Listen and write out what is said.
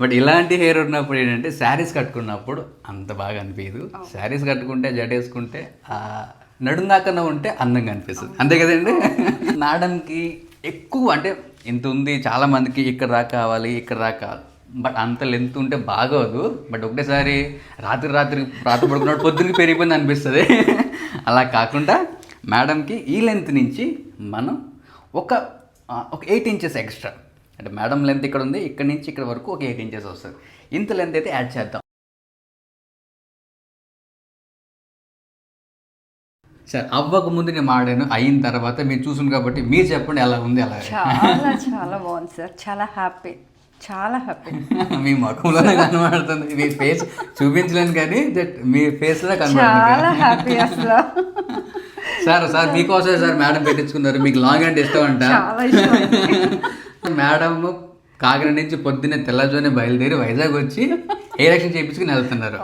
But ఇలాంటి hair ఉన్నప్పుడు ఏంటంటే శారీస్ కట్టుకున్నప్పుడు అంత బాగా అనిపించదు. శారీస్ కట్టుకుంటే జడేసుకుంటే నడుందాకన్నా ఉంటే అందంగా అనిపిస్తుంది, అంతే కదండి. మేడంకి ఎక్కువ అంటే ఇంత ఉంది, చాలా మందికి ఇక్కడ దాకా కావాలి, ఇక్కడ దాకా కావాలి, బట్ అంత లెంత్ ఉంటే బాగోదు. బట్ ఒకటేసారి రాత్రి పడుకున్నప్పుడు పొద్దున్నకి పెరిగిపోయింది అనిపిస్తుంది. అలా కాకుండా మేడంకి ఈ లెంత్ నుంచి మనం ఒక 8 ఇంచెస్ ఎక్స్ట్రా, అంటే మేడం లెంత్ ఇక్కడ ఉంది, ఇక్కడ నుంచి ఇక్కడ వరకు ఒక 8 ఇంచెస్ వస్తుంది. ఇంత లెంత్ అయితే యాడ్ చేద్దాం. సరే, అవ్వక ముందు నేను మాడాను, అయిన తర్వాత మీరు చూసును కాబట్టి మీరు చెప్పండి ఎలా ఉంది. అలా చాలా చాలా బాగుంది సార్, చాలా హ్యాపీ, చాలా హ్యాపీ. మీ ముఖంలోనే కనబడుతుంది, మీ ఫేస్ చూపించలేను కానీ మీ ఫేస్లో చాలా కనబడుతుంది. హ్యాపీ అసలు. సార్ మీకోసమే సార్ మేడం పెట్టించుకున్నారు, మీకు లాంగ్ హ్యాండ్ ఇష్టం అంట. చాలా ఇష్టం. మేడం కాకినాడ నుంచి పొద్దున్నే తెల్లజోనే బయలుదేరి వైజాగ్ వచ్చి హెయిర్ యాక్షన్ చేయించుకుని వెళ్తున్నారు.